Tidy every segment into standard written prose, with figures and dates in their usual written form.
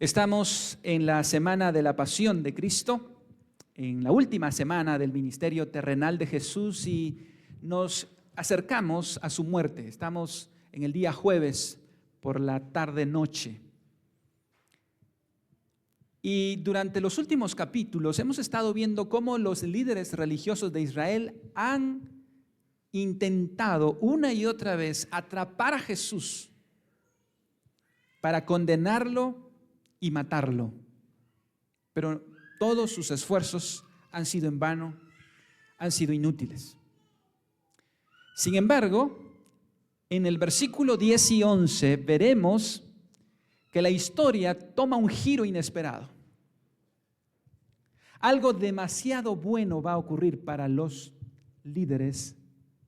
Estamos en la semana de la Pasión de Cristo, en la última semana del ministerio terrenal de Jesús y nos acercamos a su muerte. Estamos en el día jueves por la tarde-noche. Y durante los últimos capítulos hemos estado viendo cómo los líderes religiosos de Israel han intentado una y otra vez atrapar a Jesús para condenarlo y matarlo. Pero todos sus esfuerzos han sido en vano, han sido inútiles. Sin embargo, en el versículo 10 y 11 veremos que la historia toma un giro inesperado. Algo demasiado bueno va a ocurrir para los líderes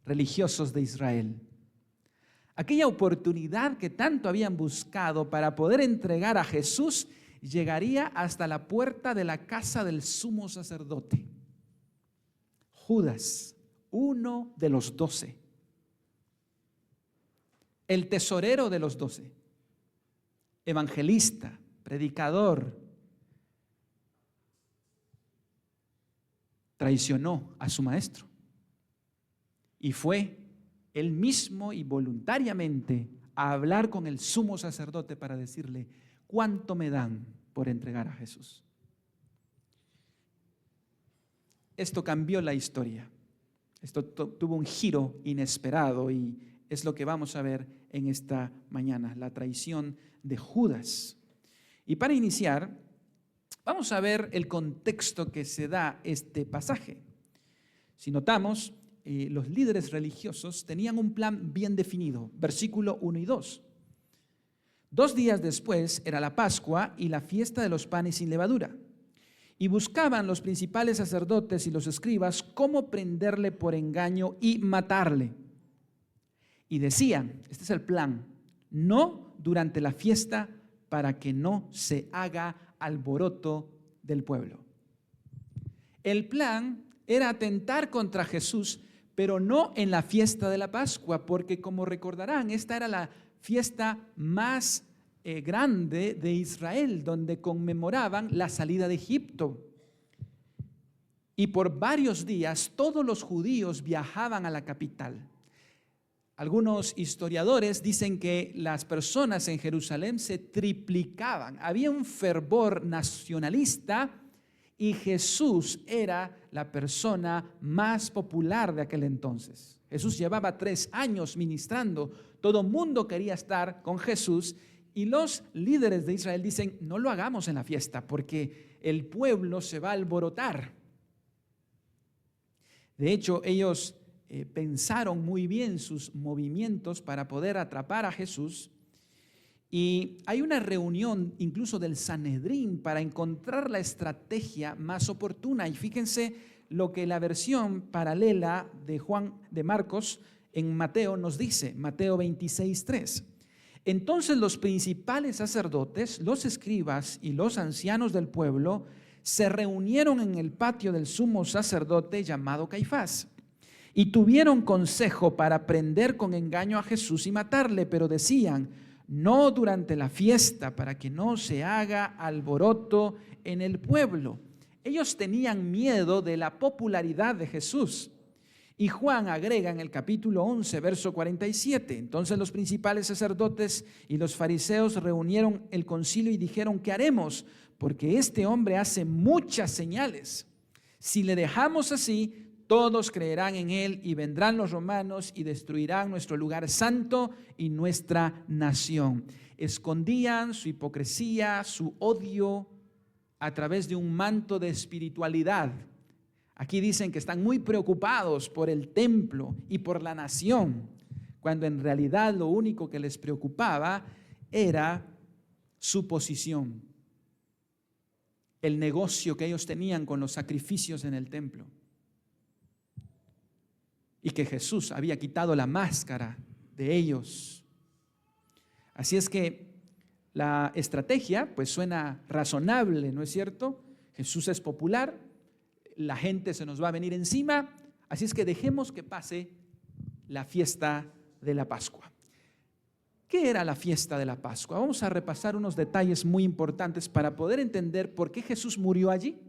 religiosos de Israel. Aquella oportunidad que tanto habían buscado para poder entregar a Jesús llegaría hasta la puerta de la casa del sumo sacerdote. Judas, uno de los 12, el tesorero de los 12, evangelista, predicador, traicionó a su maestro y fue él mismo y voluntariamente a hablar con el sumo sacerdote para decirle: ¿cuánto me dan por entregar a Jesús? Esto cambió la historia. Esto tuvo un giro inesperado y es lo que vamos a ver en esta mañana, la traición de Judas. Y para iniciar, vamos a ver el contexto que se da este pasaje. Si notamos, los líderes religiosos tenían un plan bien definido, versículo 1 y 2. 2 días después era la Pascua y la fiesta de los panes sin levadura. Y buscaban los principales sacerdotes y los escribas cómo prenderle por engaño y matarle. Y decían, este es el plan: no durante la fiesta, para que no se haga alboroto del pueblo. El plan era atentar contra Jesús, pero no en la fiesta de la Pascua, porque como recordarán, esta era la fiesta más grande de Israel, donde conmemoraban la salida de Egipto. Y por varios días todos los judíos viajaban a la capital. Algunos historiadores dicen que las personas en Jerusalén se triplicaban. Había un fervor nacionalista y Jesús era la persona más popular de aquel entonces. Jesús llevaba 3 años ministrando. Todo el mundo quería estar con Jesús y los líderes de Israel dicen: no lo hagamos en la fiesta porque el pueblo se va a alborotar. De hecho, ellos pensaron muy bien sus movimientos para poder atrapar a Jesús. Y hay una reunión incluso del Sanedrín para encontrar la estrategia más oportuna. Y fíjense lo que la versión paralela de Marcos en Mateo nos dice, Mateo 26:3. Entonces los principales sacerdotes, los escribas y los ancianos del pueblo se reunieron en el patio del sumo sacerdote llamado Caifás y tuvieron consejo para prender con engaño a Jesús y matarle, pero decían: no durante la fiesta, para que no se haga alboroto en el pueblo. Ellos tenían miedo de la popularidad de Jesús. Y Juan agrega en el capítulo 11, verso 47, entonces los principales sacerdotes y los fariseos reunieron el concilio y dijeron: ¿qué haremos? Porque este hombre hace muchas señales. Si le dejamos así, todos creerán en él y vendrán los romanos y destruirán nuestro lugar santo y nuestra nación. Escondían su hipocresía, su odio a través de un manto de espiritualidad. Aquí dicen que están muy preocupados por el templo y por la nación, cuando en realidad lo único que les preocupaba era su posición, el negocio que ellos tenían con los sacrificios en el templo. Y que Jesús había quitado la máscara de ellos. Así es que la estrategia pues suena razonable, ¿no es cierto? Jesús es popular, la gente se nos va a venir encima, así es que dejemos que pase la fiesta de la Pascua. ¿Qué era la fiesta de la Pascua? Vamos a repasar unos detalles muy importantes para poder entender por qué Jesús murió allí.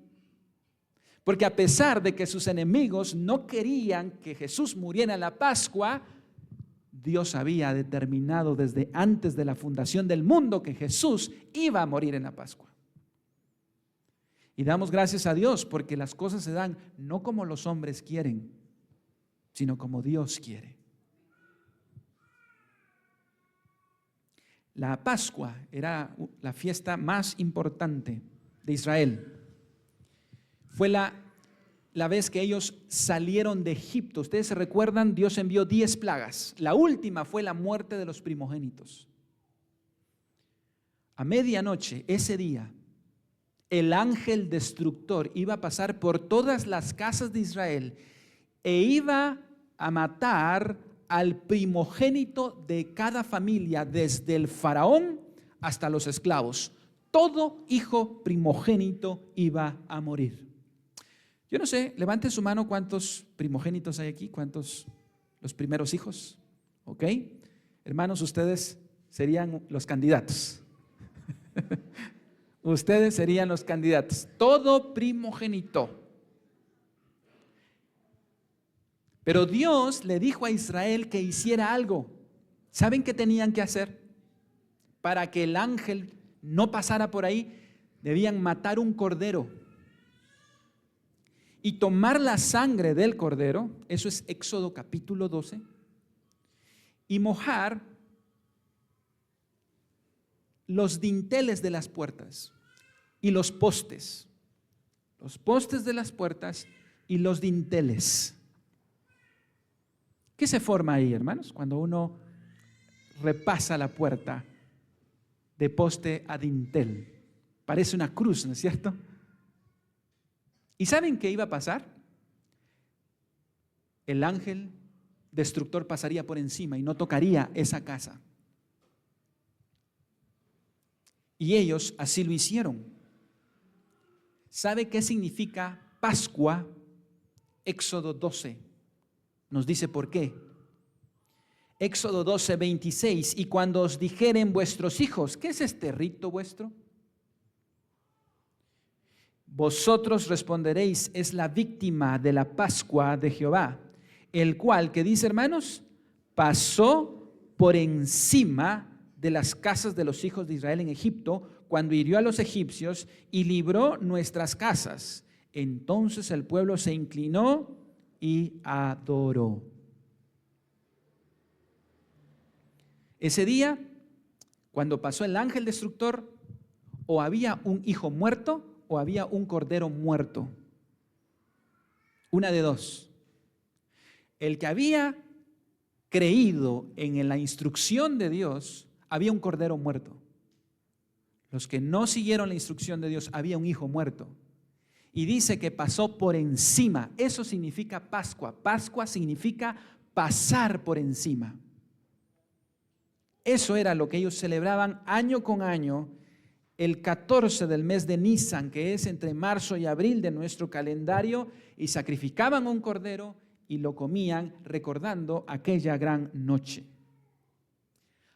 Porque a pesar de que sus enemigos no querían que Jesús muriera en la Pascua, Dios había determinado desde antes de la fundación del mundo que Jesús iba a morir en la Pascua. Y damos gracias a Dios porque las cosas se dan no como los hombres quieren, sino como Dios quiere. La Pascua era la fiesta más importante de Israel. Fue la vez que ellos salieron de Egipto. Ustedes se recuerdan, Dios envió 10 plagas. La última fue la muerte de los primogénitos. A medianoche, ese día, el ángel destructor iba a pasar por todas las casas de Israel e iba a matar al primogénito de cada familia, desde el faraón hasta los esclavos. Todo hijo primogénito iba a morir. Yo no sé, levanten su mano cuántos primogénitos hay aquí, cuántos los primeros hijos, ¿ok? Hermanos, ustedes serían los candidatos. Ustedes serían los candidatos, todo primogénito. Pero Dios le dijo a Israel que hiciera algo. ¿Saben qué tenían que hacer? Para que el ángel no pasara por ahí, debían matar un cordero y tomar la sangre del cordero, eso es Éxodo capítulo 12, y mojar los dinteles de las puertas y los postes de las puertas y los dinteles. ¿Qué se forma ahí, hermanos? Cuando uno repasa la puerta de poste a dintel, parece una cruz, ¿no es cierto? ¿Y saben qué iba a pasar? El ángel destructor pasaría por encima y no tocaría esa casa. Y ellos así lo hicieron. ¿Sabe qué significa Pascua? Éxodo 12 nos dice por qué. Éxodo 12, 26, y cuando os dijeren vuestros hijos, ¿qué es este rito vuestro? Vosotros responderéis, es la víctima de la Pascua de Jehová, el cual, ¿qué dice, hermanos? Pasó por encima de las casas de los hijos de Israel en Egipto, cuando hirió a los egipcios y libró nuestras casas. Entonces el pueblo se inclinó y adoró. Ese día, cuando pasó el ángel destructor, o había un hijo muerto o había un cordero muerto. Una de dos. El que había creído en la instrucción de Dios, había un cordero muerto. Los que no siguieron la instrucción de Dios, había un hijo muerto. Y dice que pasó por encima. Eso significa Pascua. Pascua significa pasar por encima. Eso era lo que ellos celebraban año con año, el 14 del mes de Nisan, que es entre marzo y abril de nuestro calendario, y sacrificaban un cordero y lo comían recordando aquella gran noche.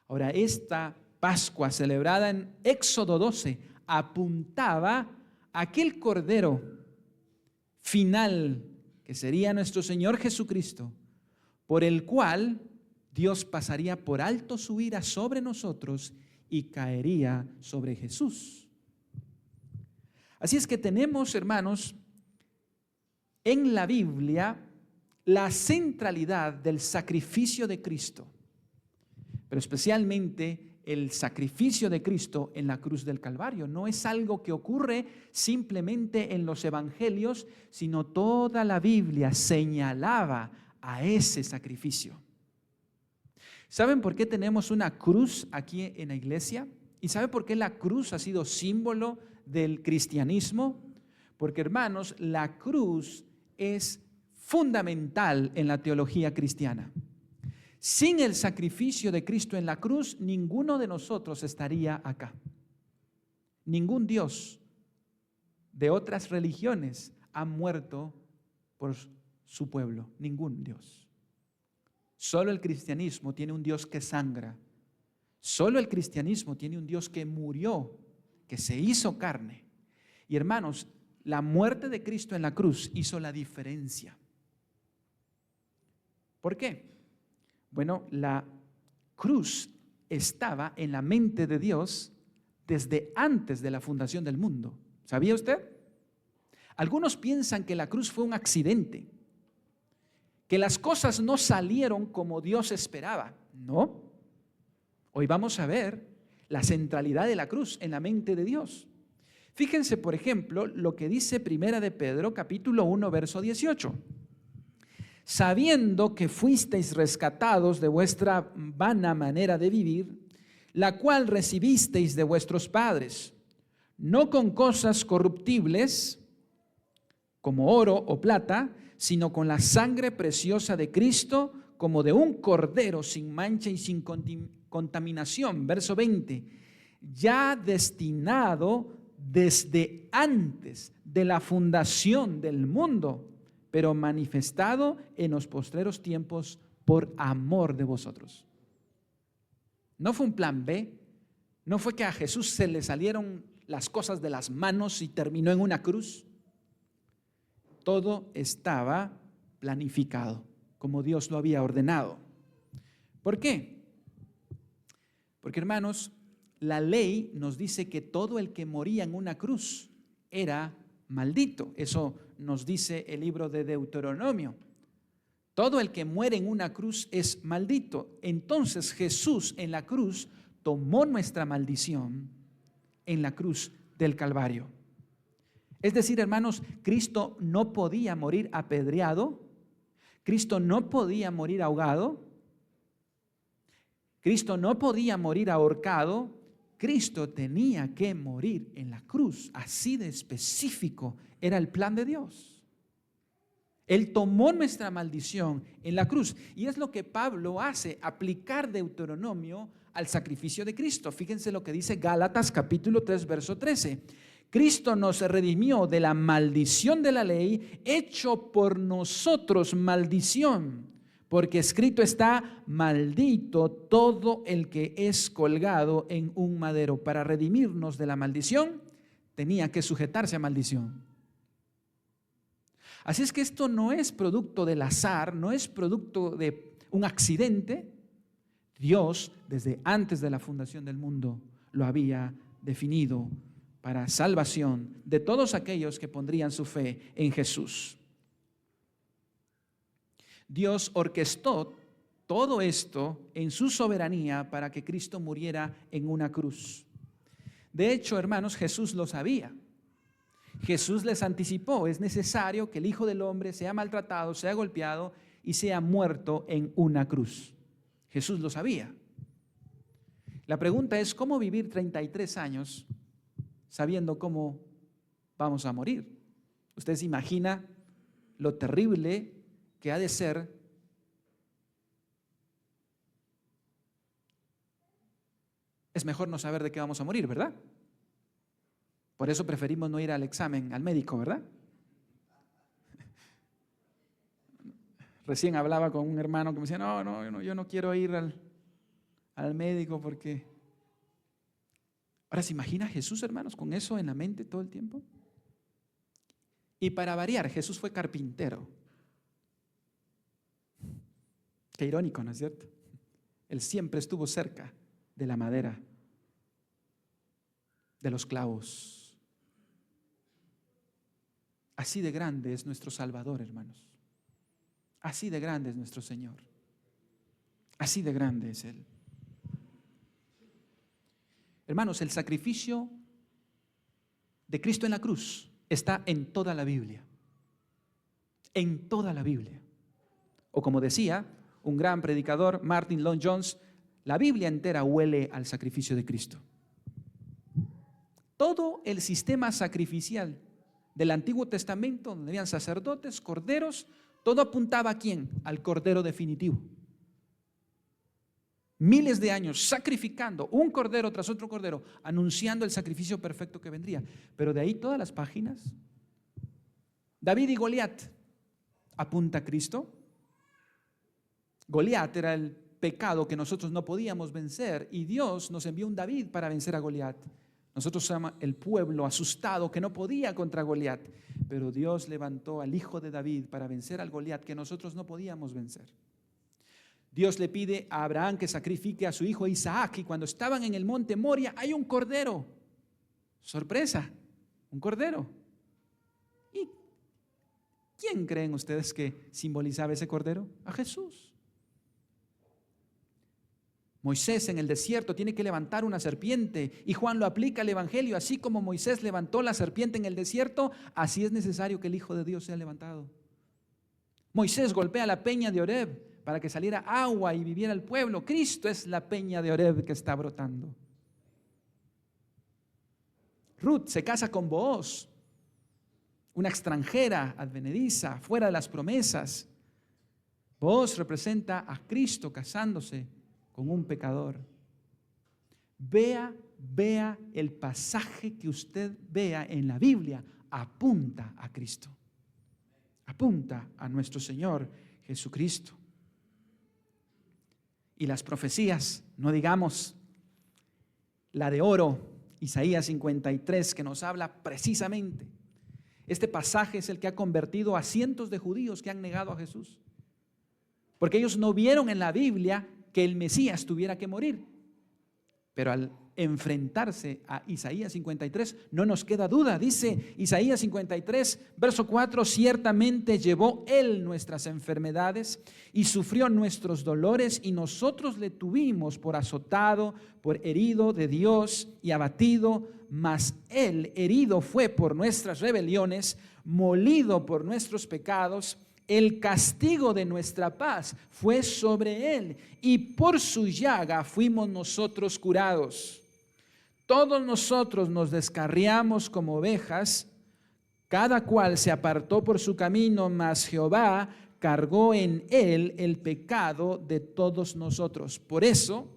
Ahora, esta Pascua celebrada en Éxodo 12 apuntaba a aquel cordero final que sería nuestro Señor Jesucristo, por el cual Dios pasaría por alto su ira sobre nosotros y caería sobre Jesús. Así es que tenemos, hermanos, en la Biblia la centralidad del sacrificio de Cristo, pero especialmente el sacrificio de Cristo en la cruz del Calvario. No es algo que ocurre simplemente en los evangelios, sino toda la Biblia señalaba a ese sacrificio. ¿Saben por qué tenemos una cruz aquí en la iglesia? ¿Y saben por qué la cruz ha sido símbolo del cristianismo? Porque, hermanos, la cruz es fundamental en la teología cristiana. Sin el sacrificio de Cristo en la cruz, ninguno de nosotros estaría acá. Ningún Dios de otras religiones ha muerto por su pueblo. Ningún Dios. Solo el cristianismo tiene un Dios que sangra. Solo el cristianismo tiene un Dios que murió, que se hizo carne. Y hermanos, la muerte de Cristo en la cruz hizo la diferencia. ¿Por qué? Bueno, la cruz estaba en la mente de Dios desde antes de la fundación del mundo. ¿Sabía usted? Algunos piensan que la cruz fue un accidente, que las cosas no salieron como Dios esperaba. No. Hoy vamos a ver la centralidad de la cruz en la mente de Dios. Fíjense, por ejemplo, lo que dice Primera de Pedro, capítulo 1, verso 18. Sabiendo que fuisteis rescatados de vuestra vana manera de vivir, la cual recibisteis de vuestros padres, no con cosas corruptibles, como oro o plata, sino con la sangre preciosa de Cristo, como de un cordero sin mancha y sin contaminación. Verso 20, ya destinado desde antes de la fundación del mundo, pero manifestado en los postreros tiempos por amor de vosotros. No fue un plan B, no fue que a Jesús se le salieron las cosas de las manos y terminó en una cruz. Todo estaba planificado, como Dios lo había ordenado. ¿Por qué? Porque, hermanos, la ley nos dice que todo el que moría en una cruz era maldito. Eso nos dice el libro de Deuteronomio. Todo el que muere en una cruz es maldito. Entonces Jesús en la cruz tomó nuestra maldición en la cruz del Calvario. Es decir, hermanos, Cristo no podía morir apedreado, Cristo no podía morir ahogado, Cristo no podía morir ahorcado, Cristo tenía que morir en la cruz. Así de específico era el plan de Dios. Él tomó nuestra maldición en la cruz. Y es lo que Pablo hace, aplicar Deuteronomio al sacrificio de Cristo. Fíjense lo que dice Gálatas capítulo 3, verso 13. Cristo nos redimió de la maldición de la ley, hecho por nosotros maldición, porque escrito está: maldito todo el que es colgado en un madero. Para redimirnos de la maldición, tenía que sujetarse a maldición. Así es que esto no es producto del azar, no es producto de un accidente. Dios, desde antes de la fundación del mundo, lo había definido para salvación de todos aquellos que pondrían su fe en Jesús. Dios orquestó todo esto en su soberanía para que Cristo muriera en una cruz. De hecho, hermanos, Jesús lo sabía. Jesús les anticipó: es necesario que el Hijo del Hombre sea maltratado, sea golpeado y sea muerto en una cruz. Jesús lo sabía. La pregunta es: ¿cómo vivir 33 años sabiendo cómo vamos a morir? ¿Usted se imagina lo terrible que ha de ser es mejor no saber de qué vamos a morir, ¿verdad? Por eso preferimos no ir al examen, al médico, ¿verdad? Recién hablaba con un hermano que me decía: no, yo no quiero ir al médico porque... Ahora, ¿se imagina a Jesús, hermanos, con eso en la mente todo el tiempo? Y para variar, Jesús fue carpintero. Qué irónico, ¿no es cierto? Él siempre estuvo cerca de la madera, de los clavos. Así de grande es nuestro Salvador, hermanos. Así de grande es nuestro Señor. Así de grande es Él. Hermanos, el sacrificio de Cristo en la cruz está en toda la Biblia. En toda la Biblia. O como decía un gran predicador, Martin Lloyd-Jones, la Biblia entera huele al sacrificio de Cristo. Todo el sistema sacrificial del Antiguo Testamento, donde habían sacerdotes, corderos, todo apuntaba ¿a quién? Al Cordero definitivo. Miles de años sacrificando un cordero tras otro cordero, anunciando el sacrificio perfecto que vendría. Pero de ahí todas las páginas, David y Goliat, apunta a Cristo. Goliat era el pecado que nosotros no podíamos vencer y Dios nos envió un David para vencer a Goliat. Nosotros somos el pueblo asustado que no podía contra Goliat, pero Dios levantó al hijo de David para vencer al Goliat que nosotros no podíamos vencer. Dios le pide a Abraham que sacrifique a su hijo Isaac y cuando estaban en el monte Moria hay un cordero. Sorpresa, un cordero. ¿Y quién creen ustedes que simbolizaba ese cordero? A Jesús. Moisés en el desierto tiene que levantar una serpiente y Juan lo aplica al evangelio. Así como Moisés levantó la serpiente en el desierto, así es necesario que el Hijo de Dios sea levantado. Moisés golpea la peña de Oreb para que saliera agua y viviera el pueblo. Cristo es la peña de Oreb que está brotando. Ruth se casa con Booz, una extranjera advenediza, fuera de las promesas. Booz representa a Cristo casándose con un pecador. Vea el pasaje que usted vea en la Biblia, apunta a Cristo. Apunta a nuestro Señor Jesucristo. Y las profecías, no digamos la de oro, Isaías 53, que nos habla precisamente. Este pasaje es el que ha convertido a cientos de judíos que han negado a Jesús. Porque ellos no vieron en la Biblia que el Mesías tuviera que morir. Pero al enfrentarse a Isaías 53, no nos queda duda. Dice Isaías 53, verso 4, ciertamente llevó Él nuestras enfermedades y sufrió nuestros dolores y nosotros le tuvimos por azotado, por herido de Dios y abatido, mas Él herido fue por nuestras rebeliones, molido por nuestros pecados. El castigo de nuestra paz fue sobre Él y por su llaga fuimos nosotros curados. Todos nosotros nos descarriamos como ovejas, cada cual se apartó por su camino, mas Jehová cargó en Él el pecado de todos nosotros. Por eso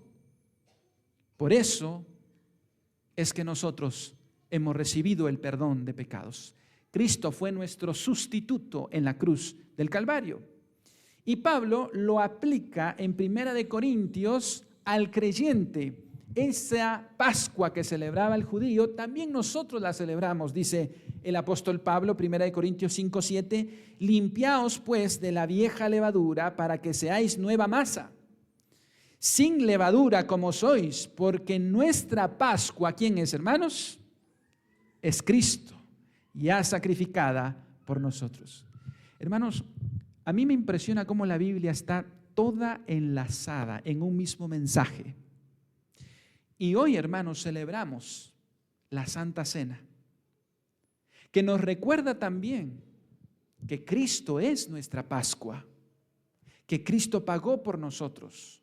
es que nosotros hemos recibido el perdón de pecados. Cristo fue nuestro sustituto en la cruz del Calvario. Y Pablo lo aplica en 1 Corintios al creyente. Esa Pascua que celebraba el judío, también nosotros la celebramos, dice el apóstol Pablo, 1 Corintios 5:7, limpiaos pues de la vieja levadura para que seáis nueva masa, sin levadura como sois, porque nuestra Pascua, ¿quién es, hermanos? Es Cristo, ya sacrificada por nosotros. Hermanos, a mí me impresiona cómo la Biblia está toda enlazada en un mismo mensaje. Y hoy, hermanos, celebramos la Santa Cena, que nos recuerda también que Cristo es nuestra Pascua, que Cristo pagó por nosotros.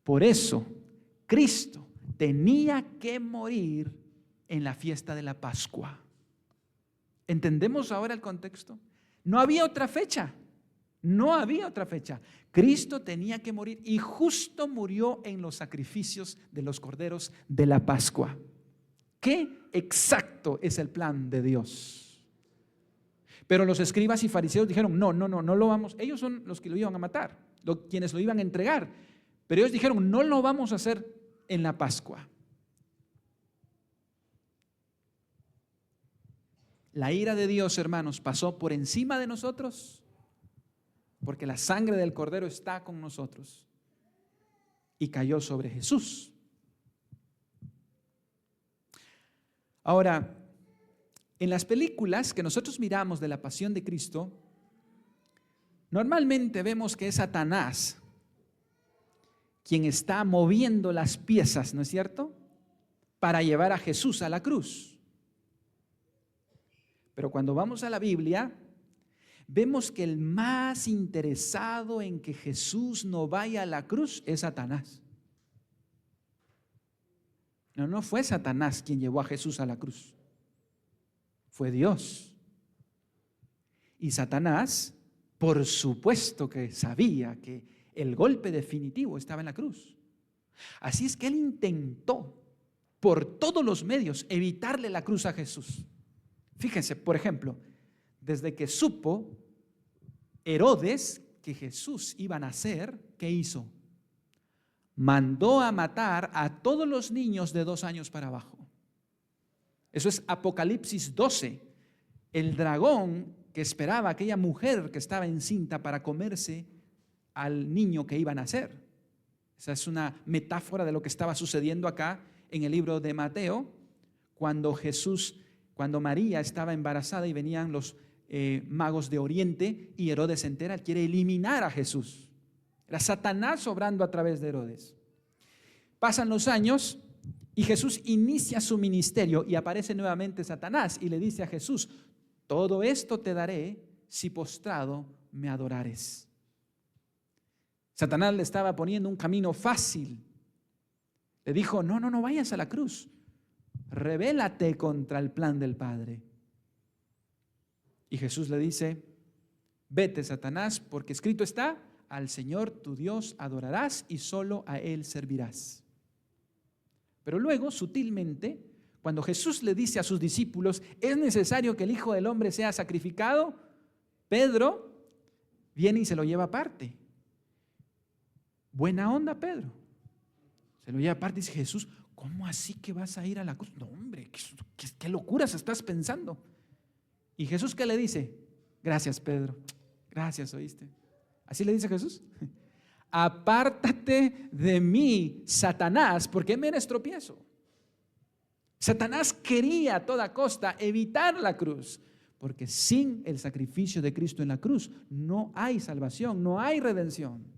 Por eso, Cristo tenía que morir en la fiesta de la Pascua. ¿Entendemos ahora el contexto? No había otra fecha. No había otra fecha. Cristo tenía que morir y justo murió en los sacrificios de los corderos de la Pascua. Qué exacto es el plan de Dios. Pero los escribas y fariseos dijeron, no lo vamos. Ellos son los que lo iban a matar, quienes lo iban a entregar. Pero ellos dijeron, no lo vamos a hacer en la Pascua. La ira de Dios, hermanos, pasó por encima de nosotros, porque la sangre del Cordero está con nosotros y cayó sobre Jesús. Ahora, en las películas que nosotros miramos de la pasión de Cristo, normalmente vemos que es Satanás quien está moviendo las piezas, ¿no es cierto?, para llevar a Jesús a la cruz. Pero cuando vamos a la Biblia, vemos que el más interesado en que Jesús no vaya a la cruz es Satanás. No fue Satanás quien llevó a Jesús a la cruz. Fue Dios. Y Satanás, por supuesto que sabía que el golpe definitivo estaba en la cruz. Así es que él intentó por todos los medios evitarle la cruz a Jesús. Fíjense, por ejemplo, desde que supo Herodes que Jesús iba a nacer, ¿qué hizo? mandó a matar a todos los niños de 2 años para abajo. Eso es Apocalipsis 12. El dragón que esperaba a aquella mujer que estaba encinta para comerse al niño que iba a nacer. Esa es una metáfora de lo que estaba sucediendo acá en el libro de Mateo, cuando María estaba embarazada y venían los magos de Oriente y Herodes se entera, él quiere eliminar a Jesús. Era Satanás obrando a través de Herodes. Pasan los años y Jesús inicia su ministerio y aparece nuevamente Satanás y le dice a Jesús: todo esto te daré si postrado me adorares. Satanás le estaba poniendo un camino fácil. Le dijo: no vayas a la cruz. Rebélate contra el plan del Padre. Y Jesús le dice: vete, Satanás, porque escrito está: al Señor tu Dios adorarás y solo a Él servirás. Pero luego, sutilmente, cuando Jesús le dice a sus discípulos: es necesario que el Hijo del Hombre sea sacrificado, Pedro viene y se lo lleva aparte. Buena onda, Pedro. Se lo lleva aparte y dice: Jesús, ¿cómo así que vas a ir a la cruz? No, hombre, ¿qué locuras estás pensando? Y Jesús, ¿qué le dice? Gracias, Pedro. Gracias, ¿oíste? Así le dice Jesús. Apártate de mí, Satanás, porque me eres tropiezo. Satanás quería a toda costa evitar la cruz, porque sin el sacrificio de Cristo en la cruz no hay salvación, no hay redención.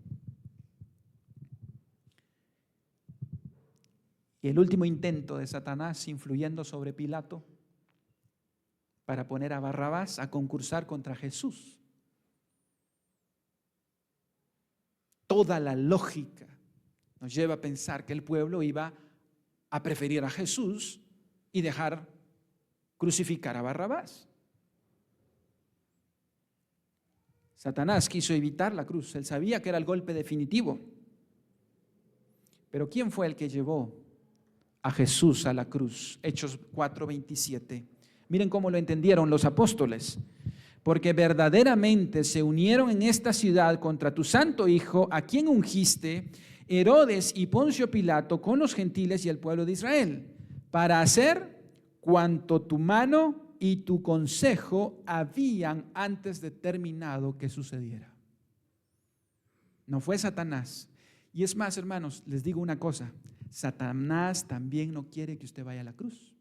Y el último intento de Satanás, influyendo sobre Pilato para poner a Barrabás a concursar contra Jesús. Toda la lógica nos lleva a pensar que el pueblo iba a preferir a Jesús y dejar crucificar a Barrabás. Satanás quiso evitar la cruz. Él sabía que era el golpe definitivo. Pero ¿quién fue el que llevó a Jesús a la cruz? Hechos 4:27. Miren cómo lo entendieron los apóstoles. Porque verdaderamente se unieron en esta ciudad contra tu santo Hijo, a quien ungiste, Herodes y Poncio Pilato, con los gentiles y el pueblo de Israel, para hacer cuanto tu mano y tu consejo habían antes determinado que sucediera. No fue Satanás. Y es más, hermanos, les digo una cosa: Satanás también no quiere que usted vaya a la cruz.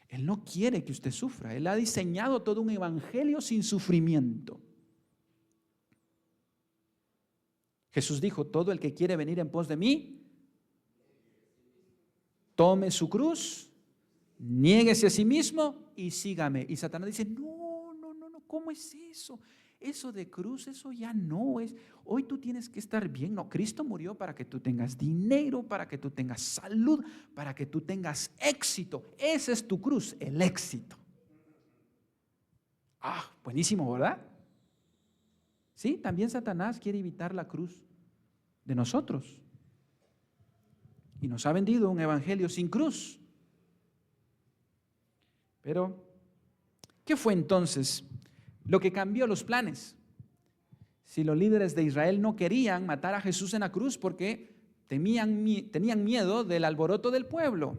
Él no quiere que usted sufra. Él ha diseñado todo un evangelio sin sufrimiento. Jesús dijo: todo el que quiere venir en pos de mí, tome su cruz, niéguese a sí mismo y sígame. Y Satanás dice: no, ¿cómo es eso? Eso de cruz, eso ya no es. Hoy tú tienes que estar bien. No, Cristo murió para que tú tengas dinero, para que tú tengas salud, para que tú tengas éxito. Esa es tu cruz, el éxito. Buenísimo, ¿verdad? Sí, también Satanás quiere evitar la cruz de nosotros. Y nos ha vendido un evangelio sin cruz. Pero, ¿qué fue entonces lo que cambió los planes? Si los líderes de Israel no querían matar a Jesús en la cruz porque tenían miedo del alboroto del pueblo.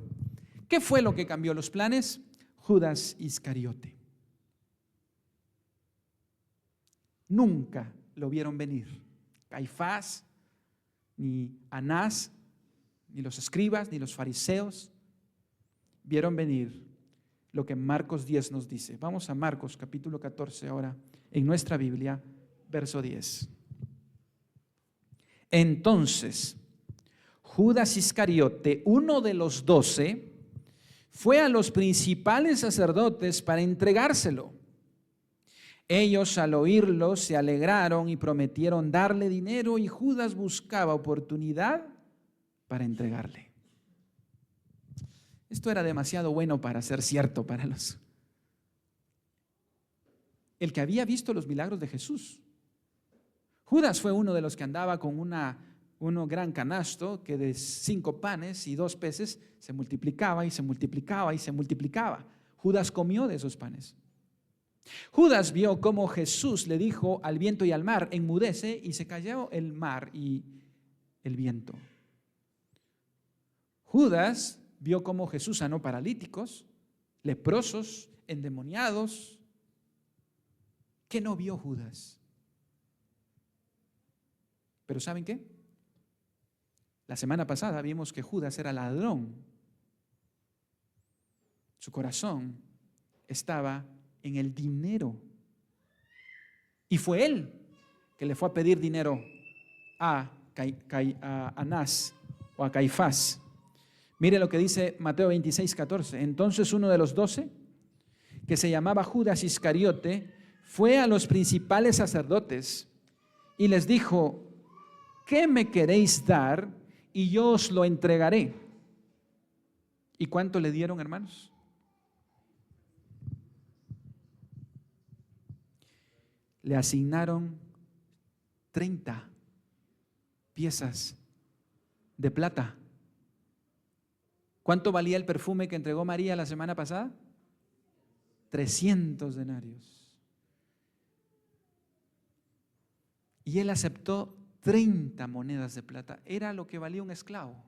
¿Qué fue lo que cambió los planes? Judas Iscariote. Nunca lo vieron venir. Caifás, ni Anás, ni los escribas, ni los fariseos vieron venir lo que Marcos 10 nos dice. Vamos a Marcos capítulo 14 ahora en nuestra Biblia, verso 10. Entonces, Judas Iscariote, uno de los 12, fue a los principales sacerdotes para entregárselo. Ellos, al oírlo, se alegraron y prometieron darle dinero, y Judas buscaba oportunidad para entregarle. Esto era demasiado bueno para ser cierto para el que había visto los milagros de Jesús. Judas fue uno de los que andaba con un gran canasto que de 5 panes y 2 peces se multiplicaba y se multiplicaba y se multiplicaba. Judas comió de esos panes. Judas vio cómo Jesús le dijo al viento y al mar, enmudece, y se calló el mar y el viento. Judas vio cómo Jesús sanó paralíticos, leprosos, endemoniados. ¿Qué no vio Judas? Pero ¿saben qué? La semana pasada vimos que Judas era ladrón. Su corazón estaba en el dinero. Y fue él que le fue a pedir dinero a Anás o a Caifás. Mire lo que dice Mateo 26:14. Entonces uno de los 12, que se llamaba Judas Iscariote, fue a los principales sacerdotes y les dijo: ¿qué me queréis dar? Y yo os lo entregaré. ¿Y cuánto le dieron, hermanos? Le asignaron 30 piezas de plata. ¿Cuánto valía el perfume que entregó María la semana pasada? 300 denarios. Y él aceptó 30 monedas de plata. Era lo que valía un esclavo.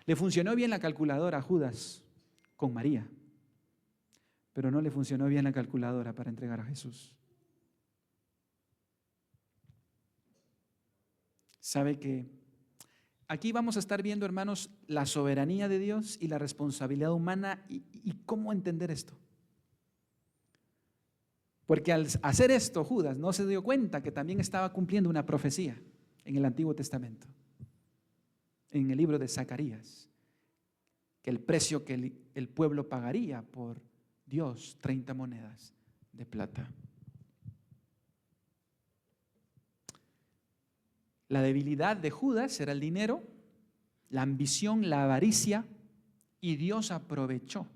Le funcionó bien la calculadora a Judas con María, pero no le funcionó bien la calculadora para entregar a Jesús. ¿Sabe que aquí vamos a estar viendo, hermanos, la soberanía de Dios y la responsabilidad humana y cómo entender esto? Porque al hacer esto, Judas no se dio cuenta que también estaba cumpliendo una profecía en el Antiguo Testamento, en el libro de Zacarías, que el precio que el pueblo pagaría por Dios, 30 monedas de plata. La debilidad de Judas era el dinero, la ambición, la avaricia, y Dios aprovechó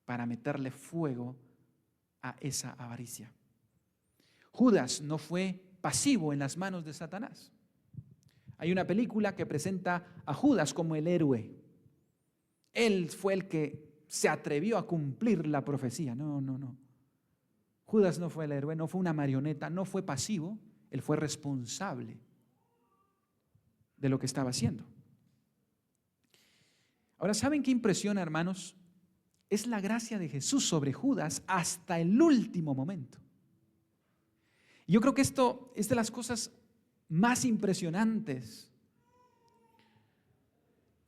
para meterle fuego a esa avaricia. Judas no fue pasivo en las manos de Satanás. Hay una película que presenta a Judas como el héroe. Él fue el que se atrevió a cumplir la profecía. No. Judas no fue el héroe, no fue una marioneta, no fue pasivo, él fue responsable de lo que estaba haciendo. Ahora, ¿saben qué impresiona, hermanos? Es la gracia de Jesús sobre Judas hasta el último momento. Yo creo que esto es de las cosas más impresionantes.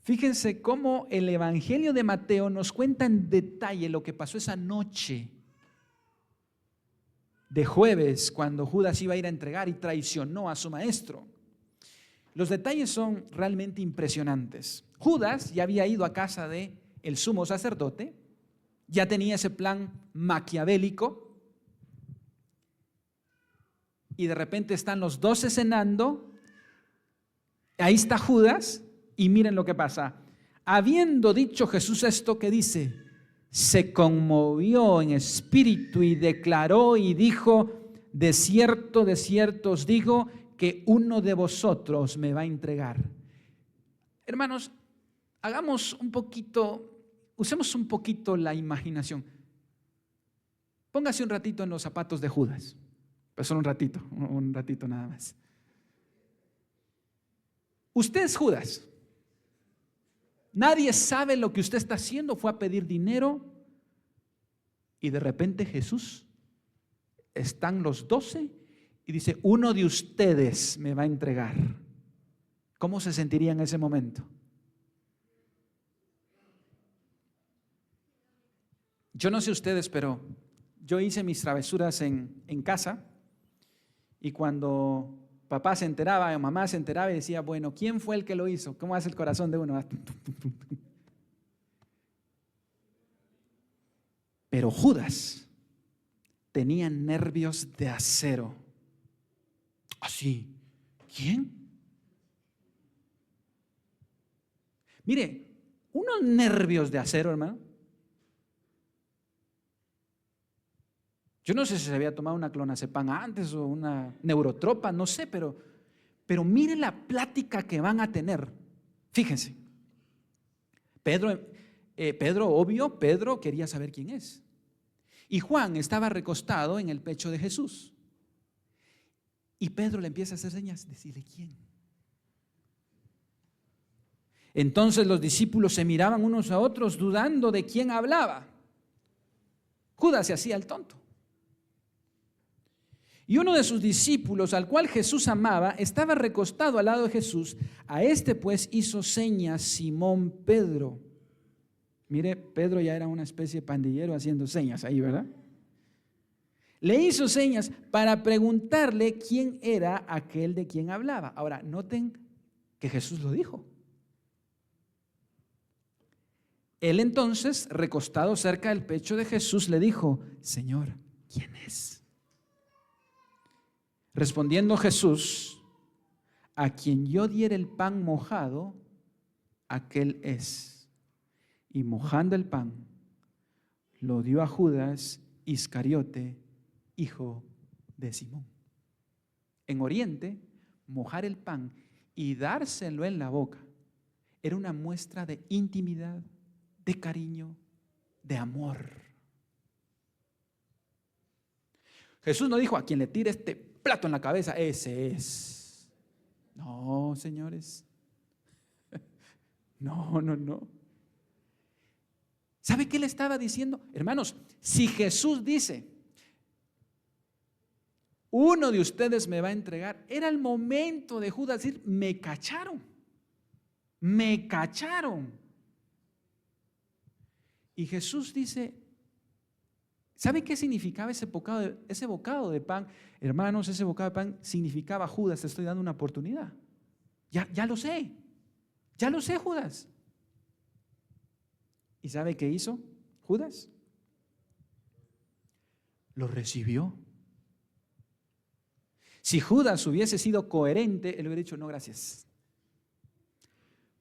Fíjense cómo el Evangelio de Mateo nos cuenta en detalle lo que pasó esa noche de jueves, cuando Judas iba a ir a entregar y traicionó a su maestro. Los detalles son realmente impresionantes. Judas ya había ido a casa de el sumo sacerdote, ya tenía ese plan maquiavélico, y de repente están los 12 cenando. Ahí está Judas, y miren lo que pasa. Habiendo dicho Jesús esto, que dice, se conmovió en espíritu y declaró y dijo: de cierto os digo que uno de vosotros me va a entregar. Hermanos, usemos un poquito la imaginación. Póngase un ratito en los zapatos de Judas, pero solo un ratito nada más. Usted es Judas. Nadie sabe lo que usted está haciendo. Fue a pedir dinero y de repente Jesús, están los 12 y dice: uno de ustedes me va a entregar. ¿Cómo se sentiría en ese momento? Yo no sé ustedes, pero yo hice mis travesuras en casa, y cuando papá se enteraba o mamá se enteraba y decía: bueno, ¿quién fue el que lo hizo? ¿Cómo hace el corazón de uno? Pero Judas tenía nervios de acero. Así. ¿Quién? Mire, unos nervios de acero, hermano. Yo no sé si se había tomado una clonazepam antes o una neurotropa, no sé, pero mire la plática que van a tener. Fíjense, Pedro quería saber quién es. Y Juan estaba recostado en el pecho de Jesús. Y Pedro le empieza a hacer señas, decirle quién. Entonces los discípulos se miraban unos a otros dudando de quién hablaba. Judas se hacía el tonto. Y uno de sus discípulos, al cual Jesús amaba, estaba recostado al lado de Jesús. A este pues hizo señas Simón Pedro. Mire, Pedro ya era una especie de pandillero haciendo señas ahí, ¿verdad? Le hizo señas para preguntarle quién era aquel de quien hablaba. Ahora, noten que Jesús lo dijo. Él entonces, recostado cerca del pecho de Jesús, le dijo: Señor, ¿quién es? Respondiendo Jesús: a quien yo diera el pan mojado, aquel es. Y mojando el pan, lo dio a Judas Iscariote, hijo de Simón. En Oriente, mojar el pan y dárselo en la boca era una muestra de intimidad, de cariño, de amor. Jesús no dijo: a quien le tire este plato en la cabeza, ese es. No, señores. No. ¿Sabe qué le estaba diciendo? Hermanos, si Jesús dice: uno de ustedes me va a entregar, era el momento de Judas decir: me cacharon. Y Jesús dice: ¿sabe qué significaba ese bocado de pan? Hermanos, ese bocado de pan significaba: Judas, te estoy dando una oportunidad. Ya lo sé, Judas. ¿Y sabe qué hizo Judas? Lo recibió. Si Judas hubiese sido coherente, él hubiera dicho: no, gracias.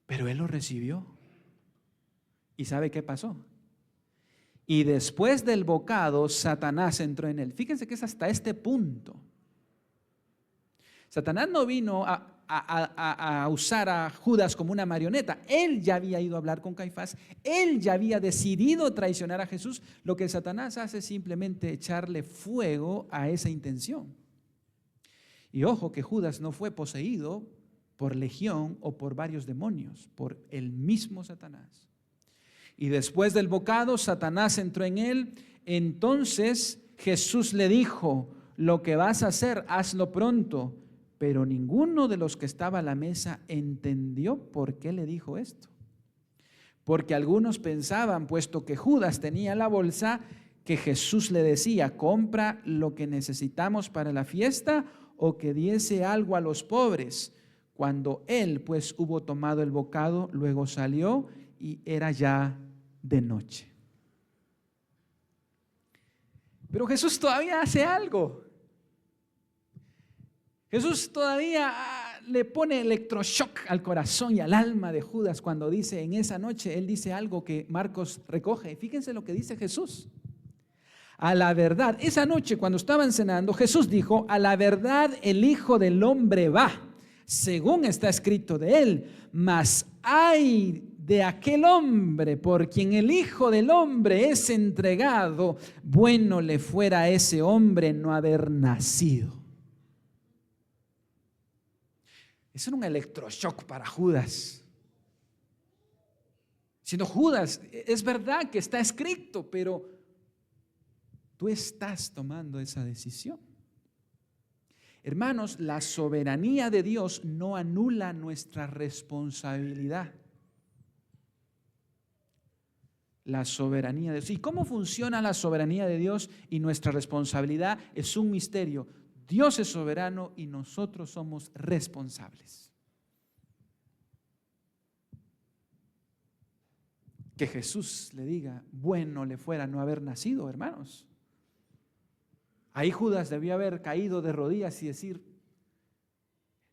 Pero él lo recibió. ¿Y sabe qué pasó? Y después del bocado, Satanás entró en él. Fíjense que es hasta este punto. Satanás no vino a usar a Judas como una marioneta. Él ya había ido a hablar con Caifás. Él ya había decidido traicionar a Jesús. Lo que Satanás hace es simplemente echarle fuego a esa intención. Y ojo que Judas no fue poseído por legión o por varios demonios, por el mismo Satanás. Y después del bocado, Satanás entró en él. Entonces Jesús le dijo: lo que vas a hacer, hazlo pronto. Pero ninguno de los que estaba a la mesa entendió por qué le dijo esto. Porque algunos pensaban, puesto que Judas tenía la bolsa, que Jesús le decía: compra lo que necesitamos para la fiesta, o que diese algo a los pobres. Cuando él pues hubo tomado el bocado, luego salió y era ya de noche. Pero Jesús todavía hace algo. Jesús todavía le pone electroshock al corazón y al alma de Judas cuando dice en esa noche, él dice algo que Marcos recoge. Fíjense lo que dice Jesús. A la verdad, esa noche cuando estaban cenando, Jesús dijo: a la verdad el Hijo del Hombre va, según está escrito de él, mas ay de aquel hombre por quien el Hijo del Hombre es entregado, bueno le fuera a ese hombre no haber nacido. Eso era un electroshock para Judas. Siendo Judas, es verdad que está escrito, pero tú estás tomando esa decisión. Hermanos, la soberanía de Dios no anula nuestra responsabilidad. La soberanía de Dios. ¿Y cómo funciona la soberanía de Dios y nuestra responsabilidad? Es un misterio. Dios es soberano y nosotros somos responsables. Que Jesús le diga: bueno le fuera no haber nacido, hermanos. Ahí Judas debió haber caído de rodillas y decir: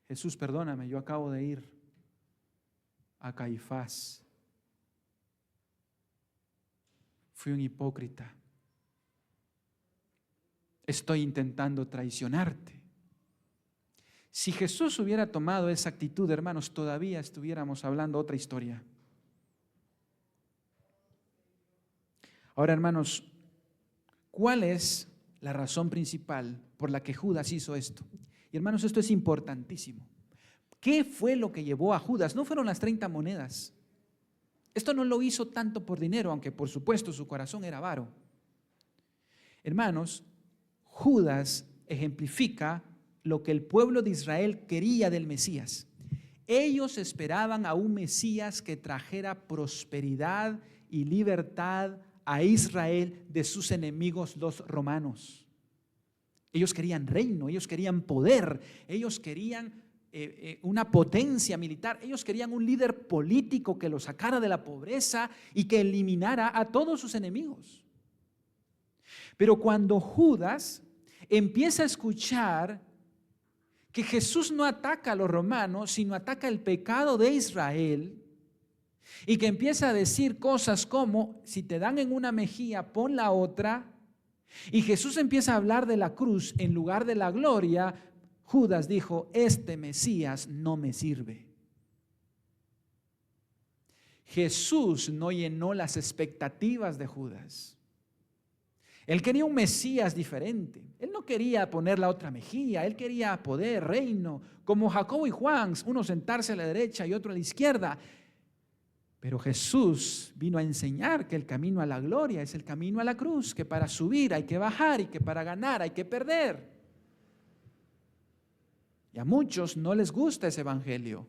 Jesús, perdóname, yo acabo de ir a Caifás. Fui un hipócrita. Estoy intentando traicionarte. Si Jesús hubiera tomado esa actitud, hermanos, todavía estuviéramos hablando otra historia. Ahora, hermanos, ¿cuál es la razón principal por la que Judas hizo esto? Y hermanos, esto es importantísimo. ¿Qué fue lo que llevó a Judas? No fueron las 30 monedas. Esto no lo hizo tanto por dinero, aunque por supuesto su corazón era avaro. Hermanos, Judas ejemplifica lo que el pueblo de Israel quería del Mesías. Ellos esperaban a un Mesías que trajera prosperidad y libertad a Israel de sus enemigos, los romanos. Ellos querían reino, ellos querían poder, ellos querían una potencia militar, ellos querían un líder político que los sacara de la pobreza y que eliminara a todos sus enemigos. Pero cuando Judas empieza a escuchar que Jesús no ataca a los romanos, sino ataca el pecado de Israel, y que empieza a decir cosas como: si te dan en una mejilla, pon la otra, y Jesús empieza a hablar de la cruz en lugar de la gloria, Judas dijo: este Mesías no me sirve. Jesús no llenó las expectativas de Judas. Él quería un Mesías diferente. Él no quería poner la otra mejilla. Él quería poder, reino, como Jacobo y Juan, uno sentarse a la derecha y otro a la izquierda. Pero Jesús vino a enseñar que el camino a la gloria es el camino a la cruz, que para subir hay que bajar y que para ganar hay que perder. Y a muchos no les gusta ese evangelio.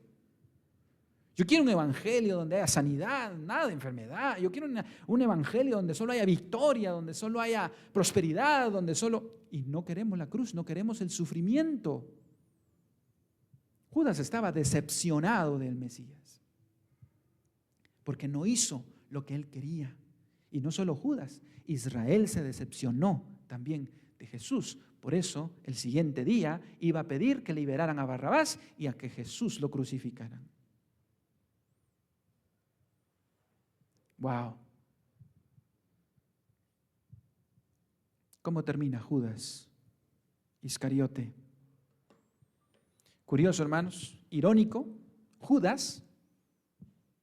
Yo quiero un evangelio donde haya sanidad, nada de enfermedad. Yo quiero un evangelio donde solo haya victoria, donde solo haya prosperidad, donde solo... Y no queremos la cruz, no queremos el sufrimiento. Judas estaba decepcionado del Mesías, porque no hizo lo que él quería. Y no solo Judas, Israel se decepcionó también de Jesús. Por eso, el siguiente día iba a pedir que liberaran a Barrabás y a que Jesús lo crucificaran. Wow. ¿Cómo termina Judas Iscariote? Curioso, hermanos, irónico. Judas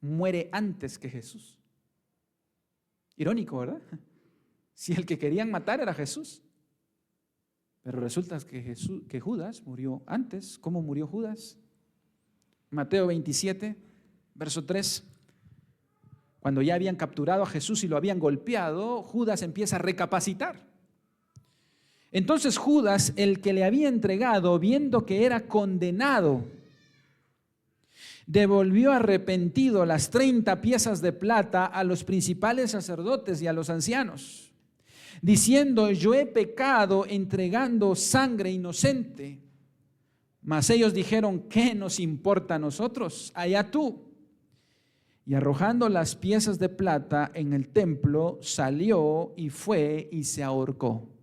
muere antes que Jesús. Irónico, ¿verdad? Si el que querían matar era Jesús. Pero resulta que Judas murió antes. ¿Cómo murió Judas? Mateo 27, verso 3. Cuando ya habían capturado a Jesús y lo habían golpeado, Judas empieza a recapacitar. Entonces Judas, el que le había entregado, viendo que era condenado, devolvió arrepentido las 30 piezas de plata a los principales sacerdotes y a los ancianos, diciendo: yo he pecado entregando sangre inocente. Mas ellos dijeron: ¿qué nos importa a nosotros? Allá tú. Y arrojando las piezas de plata en el templo, salió y fue y se ahorcó.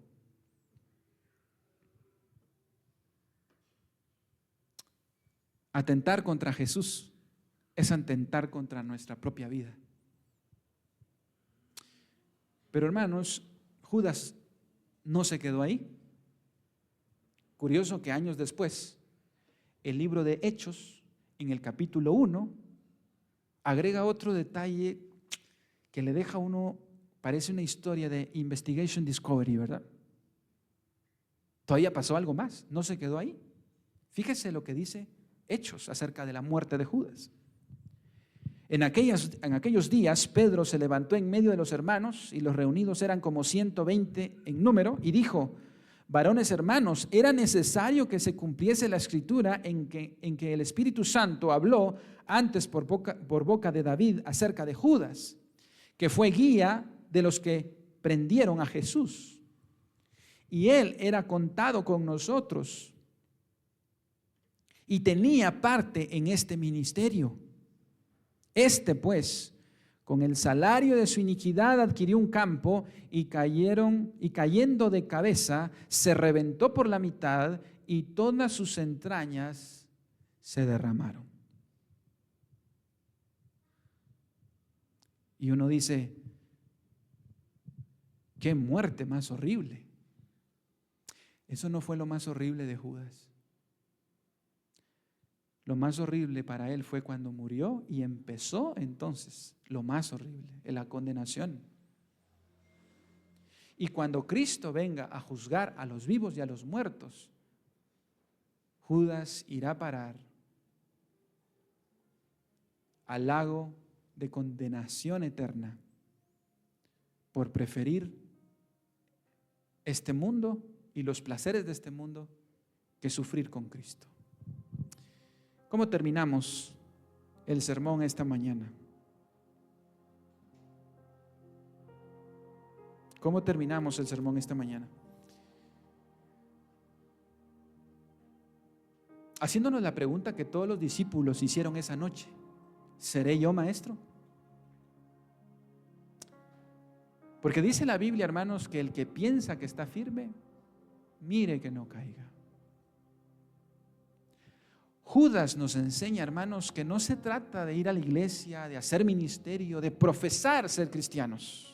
Atentar contra Jesús es atentar contra nuestra propia vida. Pero hermanos, Judas no se quedó ahí. Curioso que años después, el libro de Hechos, en el capítulo 1, agrega otro detalle que le deja a uno, parece una historia de Investigation Discovery, ¿verdad? Todavía pasó algo más, no se quedó ahí. Fíjese lo que dice Hechos acerca de la muerte de Judas. En aquellos días, Pedro se levantó en medio de los hermanos, y los reunidos eran como 120 en número, y dijo: varones hermanos, era necesario que se cumpliese la escritura en que el Espíritu Santo habló antes por boca de David acerca de Judas, que fue guía de los que prendieron a Jesús. Y él era contado con nosotros y tenía parte en este ministerio. Este, pues, con el salario de su iniquidad adquirió un campo y cayendo de cabeza, se reventó por la mitad y todas sus entrañas se derramaron. Y uno dice: qué muerte más horrible. Eso no fue lo más horrible de Judas. Lo más horrible para él fue cuando murió, y empezó entonces lo más horrible, la condenación. Y cuando Cristo venga a juzgar a los vivos y a los muertos, Judas irá a parar al lago de condenación eterna por preferir este mundo y los placeres de este mundo que sufrir con Cristo. ¿Cómo terminamos el sermón esta mañana? ¿Cómo terminamos el sermón esta mañana? Haciéndonos la pregunta que todos los discípulos hicieron esa noche: ¿seré yo maestro? Porque dice la Biblia, hermanos, que el que piensa que está firme, mire que no caiga. Judas nos enseña, hermanos, que no se trata de ir a la iglesia, de hacer ministerio, de profesar ser cristianos.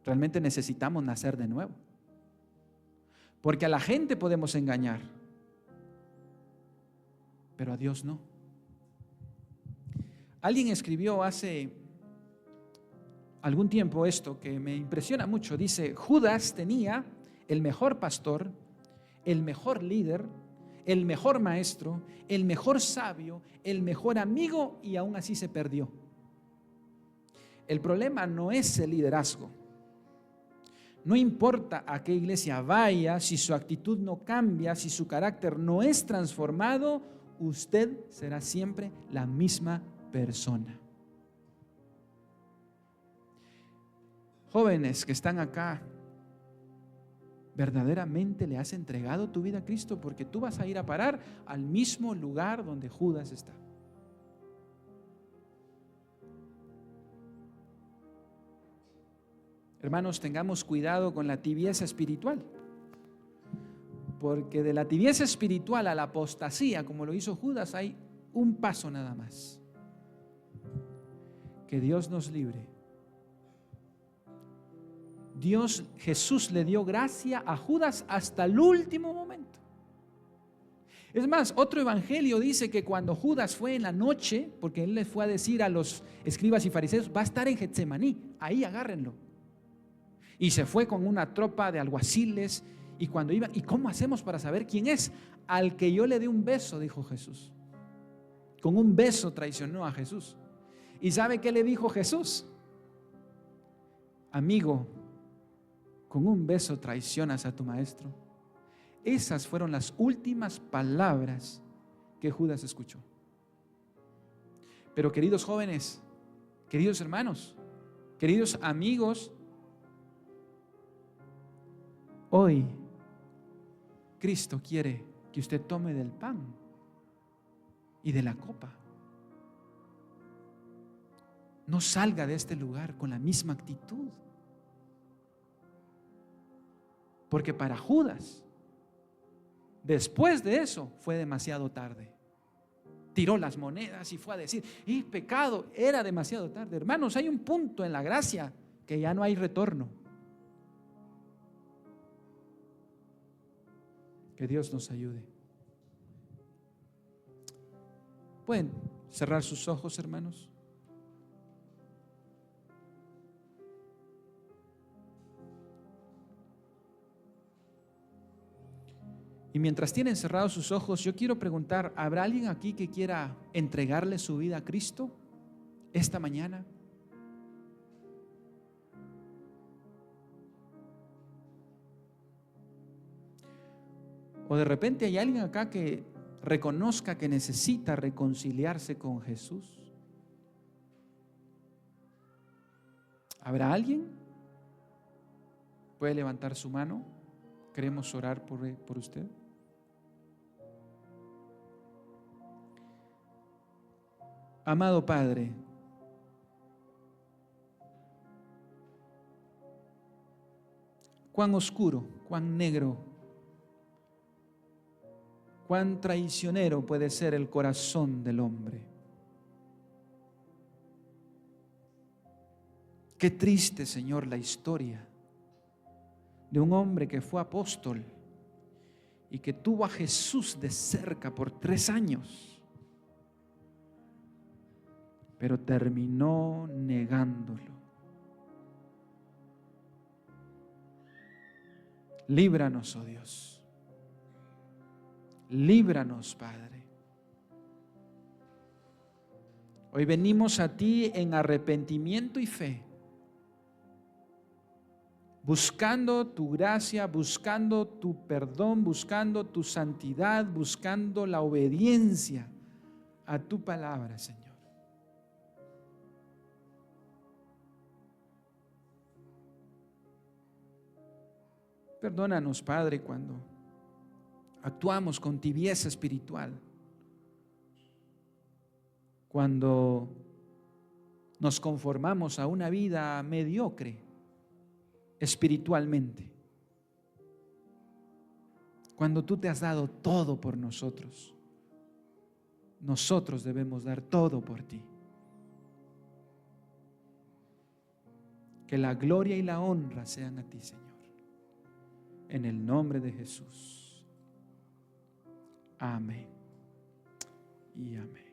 Realmente necesitamos nacer de nuevo. Porque a la gente podemos engañar, pero a Dios no. Alguien escribió hace algún tiempo esto que me impresiona mucho. Dice: Judas tenía el mejor pastor, el mejor líder, el mejor maestro, el mejor sabio, el mejor amigo, y aún así se perdió. El problema no es el liderazgo. No importa a qué iglesia vaya, si su actitud no cambia, si su carácter no es transformado, usted será siempre la misma persona. Jóvenes que están acá, ¿verdaderamente le has entregado tu vida a Cristo? Porque tú vas a ir a parar al mismo lugar donde Judas está. Hermanos, tengamos cuidado con la tibieza espiritual, porque de la tibieza espiritual a la apostasía, como lo hizo Judas, hay un paso nada más. Que Dios nos libre. Jesús le dio gracia a Judas hasta el último momento. Es más, otro evangelio dice que cuando Judas fue en la noche, porque él le fue a decir a los escribas y fariseos: va a estar en Getsemaní, ahí agárrenlo. Y se fue con una tropa de alguaciles, y cuando iban: ¿y cómo hacemos para saber quién es? Al que yo le dé un beso, dijo Jesús. Con un beso traicionó a Jesús. ¿Y sabe qué le dijo Jesús? Amigo, con un beso traicionas a tu maestro. Esas fueron las últimas palabras que Judas escuchó. Pero queridos jóvenes, queridos hermanos, queridos amigos, hoy Cristo quiere que usted tome del pan y de la copa. No salga de este lugar con la misma actitud. Porque para Judas, después de eso, fue demasiado tarde. Tiró las monedas y fue a decir: ¡y pecado! Era demasiado tarde. Hermanos, hay un punto en la gracia que ya no hay retorno. Que Dios nos ayude. ¿Pueden cerrar sus ojos, hermanos? Y mientras tienen cerrados sus ojos, yo quiero preguntar: ¿habrá alguien aquí que quiera entregarle su vida a Cristo esta mañana? O de repente hay alguien acá que reconozca que necesita reconciliarse con Jesús. ¿Habrá alguien? ¿Puede levantar su mano? Queremos orar por usted. Amado Padre, cuán oscuro, cuán negro, cuán traicionero puede ser el corazón del hombre. Qué triste, Señor, la historia de un hombre que fue apóstol y que tuvo a Jesús de cerca por 3 años, pero terminó negándolo. Líbranos, oh Dios. Líbranos, Padre. Hoy venimos a ti en arrepentimiento y fe, buscando tu gracia, buscando tu perdón, buscando tu santidad, buscando la obediencia a tu palabra, Señor. Perdónanos, Padre, cuando actuamos con tibieza espiritual, cuando nos conformamos a una vida mediocre espiritualmente, cuando tú te has dado todo por nosotros. Nosotros debemos dar todo por ti. Que la gloria y la honra sean a ti, Señor. En el nombre de Jesús. Amén y amén.